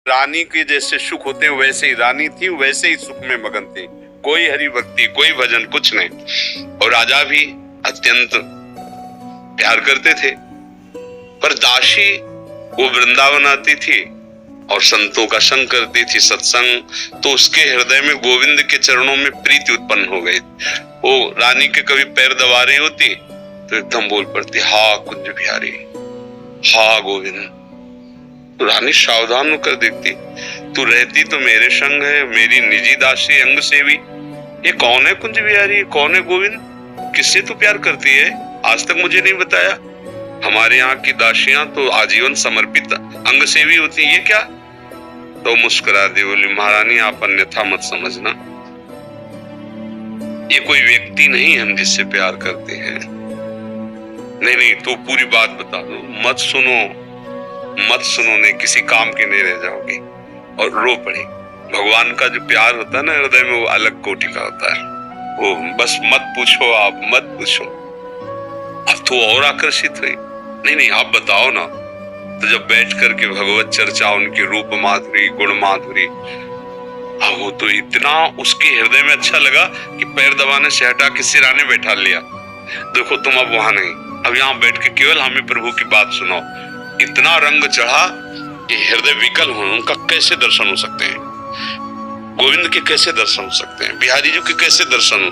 रानी के जैसे सुख होते वैसे ही रानी थी, वैसे ही सुख में मगन थी। कोई हरि भक्ति, कोई भजन, कुछ नहीं। और राजा भी अत्यंत प्यार करते थे। पर दासी वो वृंदावन आती थी और संतों का संग करती थी, सत्संग, तो उसके हृदय में गोविंद के चरणों में प्रीति उत्पन्न हो गई। वो रानी के कभी पैर दबा रही होती तो एकदम बोल पड़ती, हा कुंज बिहारी, हा गोविंद। तो रानी सावधान होकर देखती, तू रहती तो मेरे संग है, मेरी निजी दासी अंग सेवी, ये कौन है कुंज बिहारी, कौन है गोविंद, किससे तू प्यार करती है, आज तक मुझे नहीं बताया। हमारे यहाँ की दासियां तो आजीवन समर्पित अंग सेवी होती, ये क्या? तो मुस्कुरा दी, बोली महारानी आप अन्यथा मत समझना, ये कोई व्यक्ति नहीं हम जिससे प्यार करते हैं। नहीं नहीं, तो पूरी बात बता दो, मत सुनो, मत सुनो, नहीं किसी काम के नहीं रह जाओगे। और रो पड़ी। भगवान का जो प्यार होता है ना हृदय में, वो अलग कोटि का होता है। वो बस मत पूछो, आप मत पूछो। अब तो और आकर्षित हुई, नहीं नहीं आप बताओ ना। तो जब बैठ करके भगवत चर्चा, उनकी रूप माधुरी, गुण माधुरी, अब वो तो इतना उसके हृदय में अच्छा लगा कि पैर दबाने से हटा के सिराने बैठा लिया। देखो तुम अब वहां नहीं, अब यहाँ बैठ के केवल हमें प्रभु की बात सुनाओ। इतना रंग चढ़ा कि हृदय विकल हो, उनका कैसे दर्शन हो सकते हैं, गोविंद के कैसे दर्शन हो सकते हैं, बिहारी जी के कैसे दर्शन हो?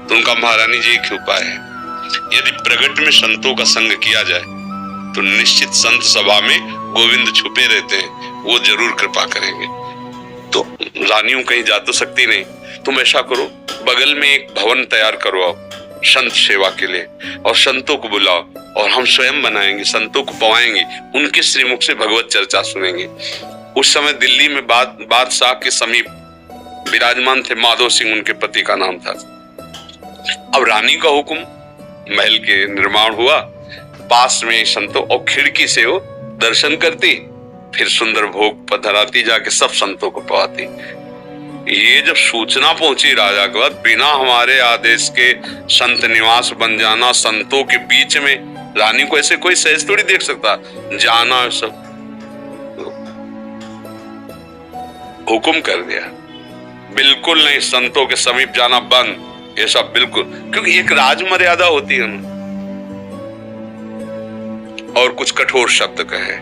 तो उनका महारानी जी एक उपाय है, यदि प्रगट में संतों का संग किया जाए तो निश्चित संत सभा में गोविंद छुपे रहते हैं, वो जरूर कृपा करेंगे। तो रानियों कहीं जा तो सकती नहीं, तुम ऐसा करो, बगल में एक भवन तैयार करो आप संत सेवा के लिए, और संतों को बुलाओ, और हम स्वयं बनाएंगे, संतों को पवाएंगे, उनके श्रीमुख से भगवत चर्चा सुनेंगे। उस समय दिल्ली में बादशाह के समीप विराजमान थे माधो सिंह, उनके पति का नाम था। अब रानी का हुक्म, महल के निर्माण हुआ, पास में संतों, और खिड़की से वो दर्शन करती, फिर सुंदर भोग पधराती, जाके सब संतों को पवाती। ये जब सूचना पहुंची राजा के बाद, बिना हमारे आदेश के संत निवास बन जाना, संतों के बीच में, रानी को ऐसे कोई सहज थोड़ी देख सकता, जाना सब हुक्म कर दिया, बिल्कुल नहीं, संतों के समीप जाना बंद, ये सब बिल्कुल, क्योंकि एक राज मर्यादा होती है ना। और कुछ कठोर शब्द कहे,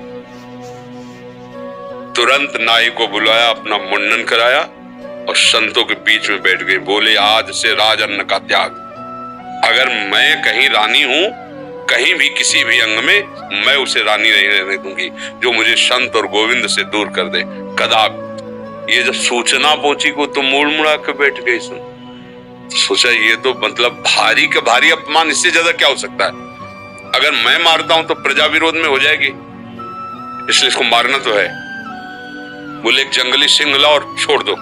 तुरंत नाई को बुलाया, अपना मुंडन कराया और संतों के बीच में बैठ गए, बोले आज से राजअन्न का त्याग, अगर मैं कहीं रानी हूं, कहीं भी किसी भी अंग में, मैं उसे रानी नहीं रहने दूंगी जो मुझे संत और गोविंद से दूर कर दे, कदापि। ये जब सूचना पहुंची को तो मुड़ मुड़ा के बैठ गई। सोचा ये तो मतलब भारी का भारी अपमान, इससे ज्यादा क्या हो सकता है? अगर मैं मारता हूं तो प्रजा विरोध में हो जाएगी, इसलिए इसको मारना तो है। बोले एक जंगली सिंह लाओ और छोड़ दो।